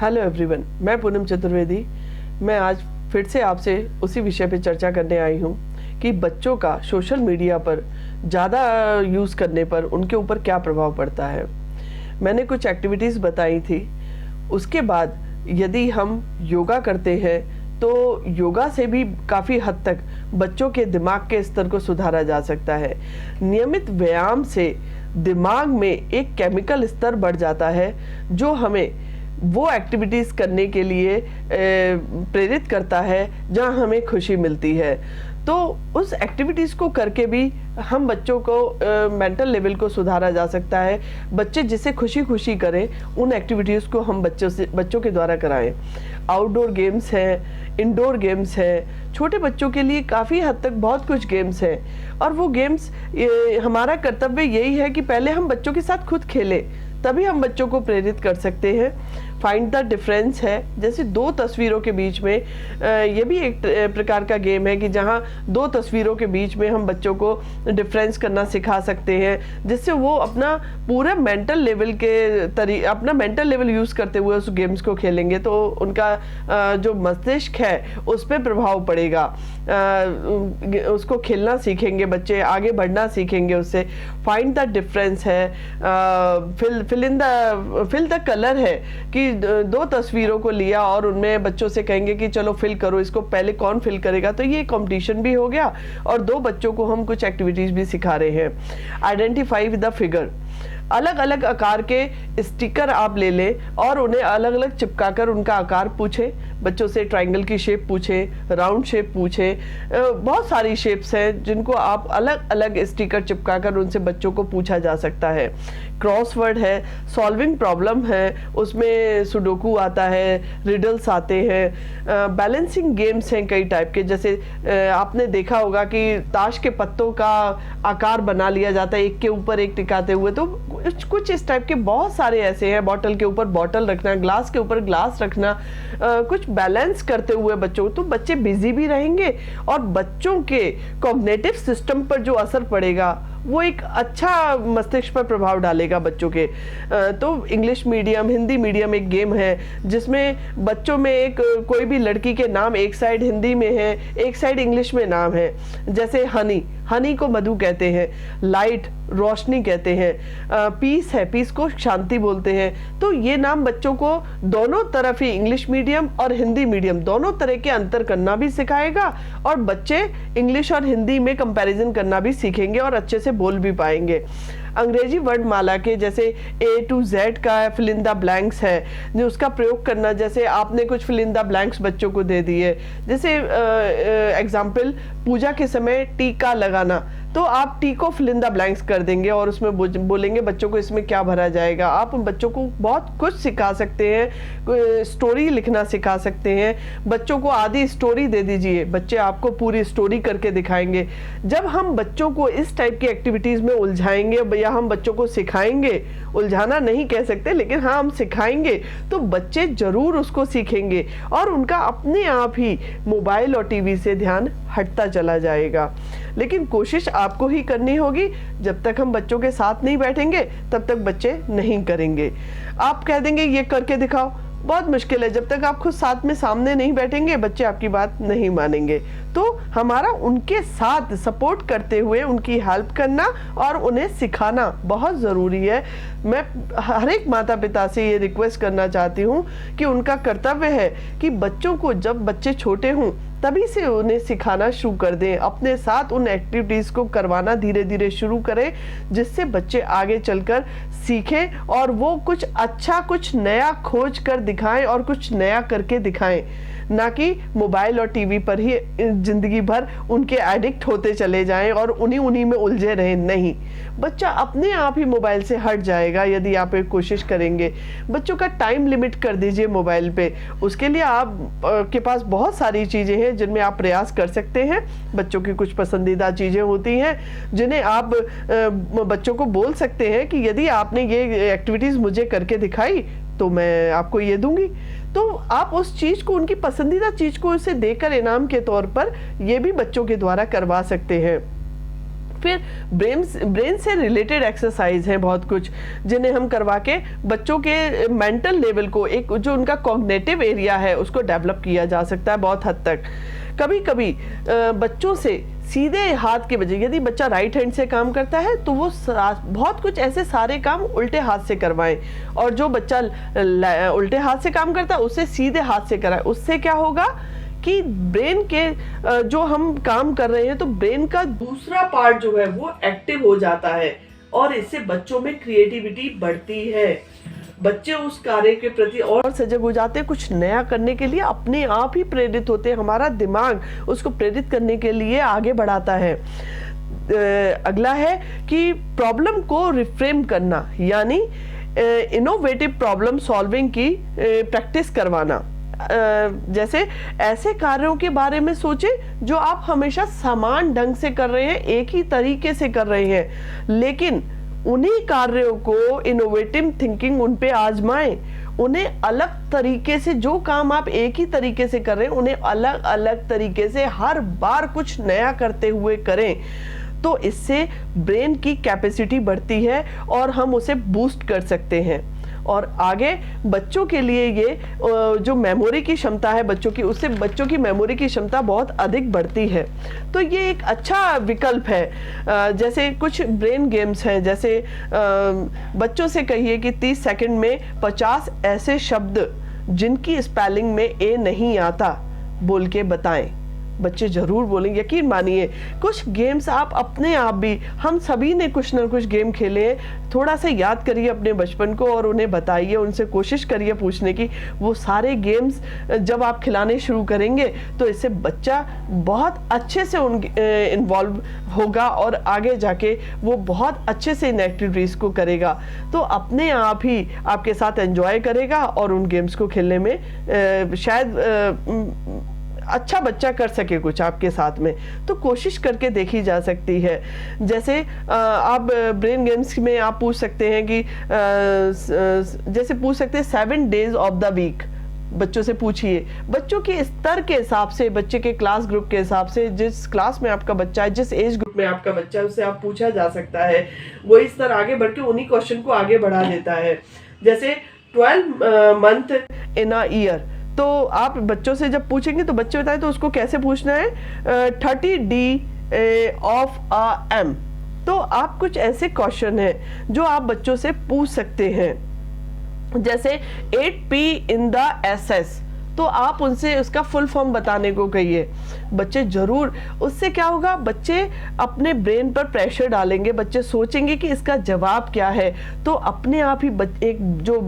Hello everyone, मैं पूनम चतुर्वेदी। मैं आज फिर से आपसे उसी विषय पे चर्चा करने आई हूँ कि बच्चों का सोशल मीडिया पर ज़्यादा यूज़ करने पर उनके ऊपर क्या प्रभाव पड़ता है। मैंने कुछ एक्टिविटीज़ बताई थी। उसके बाद यदि हम योगा करते हैं तो योगा से भी काफ़ी हद तक बच्चों के दिमाग के स्तर को सुधारा जा सकता है। नियमित व्यायाम से दिमाग में एक केमिकल स्तर बढ़ जाता है जो हमें वो एक्टिविटीज़ करने के लिए प्रेरित करता है जहाँ हमें खुशी मिलती है। तो उस एक्टिविटीज़ को करके भी हम बच्चों को मेंटल लेवल को सुधारा जा सकता है। बच्चे जिसे खुशी खुशी करें उन एक्टिविटीज़ को हम बच्चों के द्वारा कराएं। आउटडोर गेम्स हैं, इंडोर गेम्स हैं। छोटे बच्चों के लिए काफ़ी हद तक बहुत कुछ गेम्स हैं और वो गेम्स हमारा कर्तव्य यही है कि पहले हम बच्चों के साथ खुद खेलें, तभी हम बच्चों को प्रेरित कर सकते हैं। फाइंड द डिफरेंस है, जैसे दो तस्वीरों के बीच में ये भी एक प्रकार का गेम है कि जहाँ दो तस्वीरों के बीच में हम बच्चों को डिफरेंस करना सिखा सकते हैं, जिससे वो अपना पूरा मेंटल लेवल के अपना मेंटल लेवल यूज़ करते हुए उस गेम्स को खेलेंगे तो उनका जो मस्तिष्क है उस पर प्रभाव पड़ेगा। उसको खेलना सीखेंगे बच्चे, आगे बढ़ना सीखेंगे उससे। फाइंड द डिफरेंस है, फिल द कलर है कि दो तस्वीरों को लिया और उनमें बच्चों से कहेंगे कि चलो फिल करो, इसको पहले कौन फिल करेगा। तो ये कंपटीशन भी हो गया और दो बच्चों को हम कुछ एक्टिविटीज भी सिखा रहे हैं। आइडेंटिफाई विद द फिगर, अलग अलग आकार के स्टिकर आप ले लें और उन्हें अलग अलग चिपकाकर उनका आकार पूछें। बच्चों से ट्रायंगल की शेप पूछें, राउंड शेप पूछें। बहुत सारी शेप्स हैं जिनको आप अलग अलग स्टिकर चिपकाकर उनसे बच्चों को पूछा जा सकता है। क्रॉसवर्ड है, सॉल्विंग प्रॉब्लम है, उसमें सुडोकू आता है, रिडल्स आते हैं। बैलेंसिंग गेम्स हैं कई टाइप के, जैसे आपने देखा होगा कि ताश के पत्तों का आकार बना लिया जाता है एक के ऊपर एक टिकाते हुए। तो कुछ इस टाइप के बहुत सारे ऐसे हैं। बॉटल के ऊपर बॉटल रखना, ग्लास के ऊपर ग्लास रखना, कुछ बैलेंस करते हुए बच्चों, तो बच्चे बिजी भी रहेंगे और बच्चों के कॉग्निटिव सिस्टम पर जो असर पड़ेगा वो एक अच्छा मस्तिष्क पर प्रभाव डालेगा बच्चों के। तो इंग्लिश मीडियम, हिंदी मीडियम एक गेम है जिसमें बच्चों में एक कोई भी लड़की के नाम एक साइड हिंदी में है, एक साइड इंग्लिश में नाम है। जैसे हनी को मधु कहते हैं, लाइट रोशनी कहते हैं, पीस है, पीस को शांति बोलते हैं। तो ये नाम बच्चों को दोनों तरफ ही, इंग्लिश मीडियम और हिंदी मीडियम दोनों तरह के अंतर करना भी सिखाएगा और बच्चे इंग्लिश और हिंदी में कंपैरिजन करना भी सीखेंगे और अच्छे से बोल भी पाएंगे। अंग्रेजी वर्ड माला के जैसे A to Z का फिल इन द ब्लैंक्स है, जो उसका प्रयोग करना, जैसे आपने कुछ फिल इन द ब्लैंक्स बच्चों को दे दिए। जैसे एग्जाम्पल, पूजा के समय टीका लगाना, तो आप टी को फिल इन द ब्लैंक्स कर देंगे और उसमें बोलेंगे बच्चों को इसमें क्या भरा जाएगा। आप बच्चों को बहुत कुछ सिखा सकते हैं, स्टोरी लिखना सिखा सकते हैं। बच्चों को आधी स्टोरी दे दीजिए, बच्चे आपको पूरी स्टोरी करके दिखाएंगे। जब हम बच्चों को इस टाइप की एक्टिविटीज़ में उलझाएंगे या हम बच्चों को सिखाएंगे, उलझाना नहीं कह सकते लेकिन हाँ हम सिखाएंगे, तो बच्चे जरूर उसको सीखेंगे और उनका अपने आप ही मोबाइल और टीवी से ध्यान हटता चला जाएगा। लेकिन कोशिश आपको ही करनी होगी। जब तक हम बच्चों के साथ नहीं बैठेंगे तब तक बच्चे नहीं करेंगे। आप कह देंगे ये करके दिखाओ, बहुत मुश्किल है। जब तक आप खुद साथ में सामने नहीं बैठेंगे बच्चे आपकी बात नहीं मानेंगे। तो हमारा उनके साथ सपोर्ट करते हुए उनकी हेल्प करना और उन्हें सिखाना बहुत ज़रूरी है। मैं हर एक माता पिता से ये रिक्वेस्ट करना चाहती हूँ कि उनका कर्तव्य है कि बच्चों को, जब बच्चे छोटे हों तभी से उन्हें सिखाना शुरू कर दें, अपने साथ उन एक्टिविटीज़ को करवाना धीरे धीरे शुरू करें, जिससे बच्चे आगे चलकर सीखें और वो कुछ अच्छा, कुछ नया खोज कर दिखाएं और कुछ नया करके दिखाएं, ना कि मोबाइल और टीवी पर ही जिंदगी भर उनके एडिक्ट होते चले जाएं और उन्हीं में उलझे रहें। नहीं, बच्चा अपने आप ही मोबाइल से हट जाएगा यदि आप एक कोशिश करेंगे। बच्चों का टाइम लिमिट कर दीजिए मोबाइल पे। उसके लिए आप के पास बहुत सारी चीज़ें हैं जिनमें आप प्रयास कर सकते हैं। बच्चों की कुछ पसंदीदा चीज़ें होती हैं जिन्हें आप बच्चों को बोल सकते हैं कि यदि आपने ये एक्टिविटीज़ मुझे करके दिखाई तो मैं आपको ये दूंगी। तो आप उस चीज़ को, उनकी पसंदीदा चीज़ को उसे देकर इनाम के तौर पर ये भी बच्चों के द्वारा करवा सकते हैं। फिर ब्रेन से रिलेटेड एक्सरसाइज हैं बहुत कुछ, जिन्हें हम करवा के बच्चों के मेंटल लेवल को, एक जो उनका कॉग्निटिव एरिया है उसको डेवलप किया जा सकता है बहुत हद तक। कभी कभी बच्चों से सीधे हाथ के बजाय, यदि बच्चा राइट हैंड से काम करता है तो वो बहुत कुछ ऐसे सारे काम उल्टे हाथ से करवाएं, और जो बच्चा उल्टे हाथ से काम करता है उससे सीधे हाथ से कराएं। उससे क्या होगा कि ब्रेन के जो हम काम कर रहे हैं तो ब्रेन का दूसरा पार्ट जो है वो एक्टिव हो जाता है, और इससे बच्चों में क्रिएटिविटी बढ़ती है। बच्चे उस कार्य के प्रति और सजग हो जाते हैं, कुछ नया करने के लिए अपने आप ही प्रेरित होते हैं। हमारा दिमाग उसको प्रेरित करने के लिए आगे बढ़ाता है। अगला है कि प्रॉब्लम को रिफ्रेम करना, यानी इनोवेटिव प्रॉब्लम सॉल्विंग की प्रैक्टिस करवाना। जैसे ऐसे कार्यों के बारे में सोचें जो आप हमेशा समान ढंग से कर रहे हैं, एक ही तरीके से कर रहे हैं, लेकिन उन्हीं कार्यों को इनोवेटिव थिंकिंग उन पे आजमाएं। उन्हें अलग तरीके से, जो काम आप एक ही तरीके से कर रहे हैं उन्हें अलग अलग तरीके से हर बार कुछ नया करते हुए करें। तो इससे ब्रेन की कैपेसिटी बढ़ती है और हम उसे बूस्ट कर सकते हैं। और आगे बच्चों के लिए ये जो मेमोरी की क्षमता है बच्चों की, उससे बच्चों की मेमोरी की क्षमता बहुत अधिक बढ़ती है। तो ये एक अच्छा विकल्प है। जैसे कुछ ब्रेन गेम्स हैं, जैसे बच्चों से कहिए कि 30 सेकंड में 50 ऐसे शब्द जिनकी स्पेलिंग में ए नहीं आता बोल के बताएं। बच्चे जरूर बोलेंगे, यकीन मानिए। कुछ गेम्स आप अपने आप भी, हम सभी ने कुछ ना कुछ गेम खेले हैं, थोड़ा सा याद करिए अपने बचपन को और उन्हें बताइए, उनसे कोशिश करिए पूछने की। वो सारे गेम्स जब आप खिलाने शुरू करेंगे तो इससे बच्चा बहुत अच्छे से इन्वॉल्व होगा और आगे जाके वो बहुत अच्छे से इन एक्टिविटीज को करेगा। तो अपने आप ही आपके साथ एंजॉय करेगा और उन गेम्स को खेलने में शायद अच्छा बच्चा कर सके कुछ आपके साथ में। तो कोशिश करके देखी जा सकती है। जैसे आप ब्रेन गेम्स में आप पूछ सकते हैं कि जैसे पूछ सकते हैं 7 डेज ऑफ द वीक। बच्चों से पूछिए, बच्चों के स्तर के हिसाब से, बच्चे के क्लास ग्रुप के हिसाब से, जिस क्लास में आपका बच्चा है, जिस एज ग्रुप में आपका बच्चा है, उससे आप पूछा जा सकता है। वही स्तर आगे बढ़ के उन्हीं क्वेश्चन को आगे बढ़ा देता है। जैसे 12 मंथ इन अ ईयर, तो आप बच्चों से जब पूछेंगे तो बच्चे बताएं तो उसको कैसे पूछना है, 30D ऑफ अ एम। तो आप कुछ ऐसे क्वेश्चन हैं जो आप बच्चों से पूछ सकते हैं। जैसे 8P इन द SS, तो आप उनसे उसका फुल फॉर्म बताने को कहिए। बच्चे जरूर, उससे क्या होगा, बच्चे अपने ब्रेन पर प्रेशर डालेंगे, बच्चे सोचेंगे कि इसका जवाब क्या है। तो अपने आप ही एक जो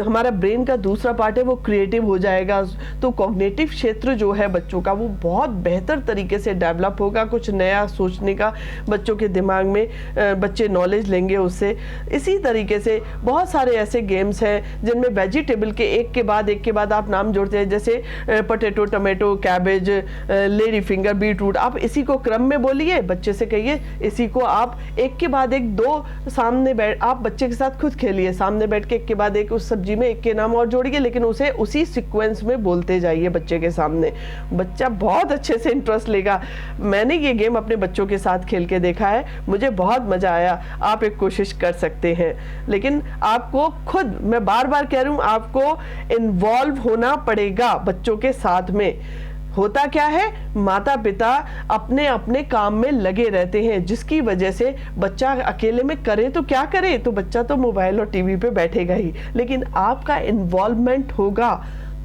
हमारा ब्रेन का दूसरा पार्ट है वो क्रिएटिव हो जाएगा। तो कॉग्निटिव क्षेत्र जो है बच्चों का वो बहुत बेहतर तरीके से डेवलप होगा। कुछ नया सोचने का बच्चों के दिमाग में बच्चे नॉलेज लेंगे उससे। इसी तरीके से बहुत सारे ऐसे गेम्स हैं जिनमें वेजिटेबल के एक के बाद आप नाम जोड़ते हैं, जैसे potato, tomato, cabbage, lady finger, beetroot. आप इसी को क्रम में बोलिए, बच्चे से कहिए इसी को आप एक के बाद एक 2 सामने बैठ, आप बच्चे के साथ खुद खेलिए, सामने बैठ के एक के बाद एक उस सब्जी में एक के नाम और जोड़िए, लेकिन उसे उसी सीक्वेंस में बोलते जाइए बच्चे के सामने। बच्चा बहुत अच्छे से इंटरेस्ट लेगा। मैंने ये गेम अपने बच्चों के साथ खेल के देखा है, मुझे बहुत मजा आया। आप एक कोशिश कर सकते हैं, लेकिन आपको खुद, मैं बार बार कह रही हूँ, आपको इन्वॉल्व होना पड़ेगा बच्चों के साथ में। होता क्या है, माता पिता अपने अपने काम में लगे रहते हैं, जिसकी वजह से बच्चा अकेले में करे तो क्या करे, तो बच्चा तो मोबाइल और टीवी पे बैठेगा ही। लेकिन आपका इन्वॉल्वमेंट होगा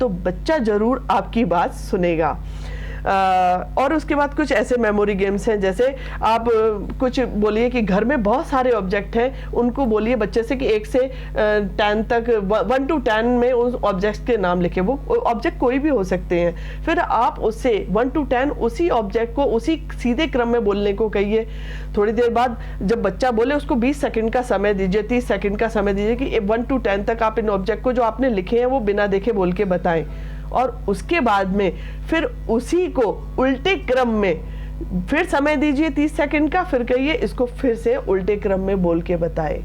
तो बच्चा जरूर आपकी बात सुनेगा। और उसके बाद कुछ ऐसे मेमोरी गेम्स हैं, जैसे आप कुछ बोलिए कि घर में बहुत सारे ऑब्जेक्ट हैं, उनको बोलिए बच्चे से कि 1 से 10 तक, 1 to 10 में उस ऑब्जेक्ट के नाम लिखे। वो ऑब्जेक्ट कोई भी हो सकते हैं। फिर आप उससे 1 to 10 उसी ऑब्जेक्ट को उसी सीधे क्रम में बोलने को कहिए। थोड़ी देर बाद जब बच्चा बोले उसको 20 सेकंड का समय दीजिए, 30 सेकंड का समय दीजिए कि 1 to 10 तक आप इन ऑब्जेक्ट को जो आपने लिखे हैं वो बिना देखे बोल के बताएं। और उसके बाद में फिर उसी को उल्टे क्रम में फिर समय दीजिए 30 सेकंड का, फिर कहिए इसको फिर से उल्टे क्रम में बोल के बताएं।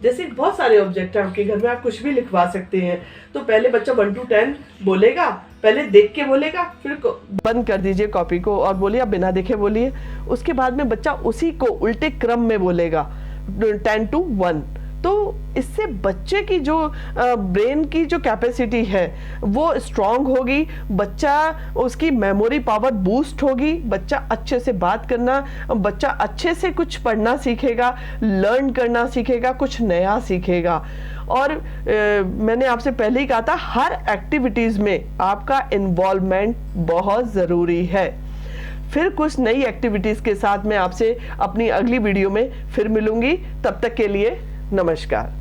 जैसे बहुत सारे ऑब्जेक्ट हैं आपके घर में, आप कुछ भी लिखवा सकते हैं। तो पहले बच्चा 1 to 10 बोलेगा, पहले देख के बोलेगा, फिर बंद कर दीजिए कॉपी को और बोलिए, आप बिना देखे बोलिए। उसके बाद में बच्चा उसी को उल्टे क्रम में बोलेगा 10 to 1। तो इससे बच्चे की जो ब्रेन की जो कैपेसिटी है वो स्ट्रांग होगी, बच्चा उसकी मेमोरी पावर बूस्ट होगी, बच्चा अच्छे से बात करना, बच्चा अच्छे से कुछ पढ़ना सीखेगा, लर्न करना सीखेगा, कुछ नया सीखेगा। और मैंने आपसे पहले ही कहा था, हर एक्टिविटीज में आपका इन्वॉल्वमेंट बहुत ज़रूरी है। फिर कुछ नई एक्टिविटीज के साथ मैं आपसे अपनी अगली वीडियो में फिर मिलूंगी। तब तक के लिए नमस्कार।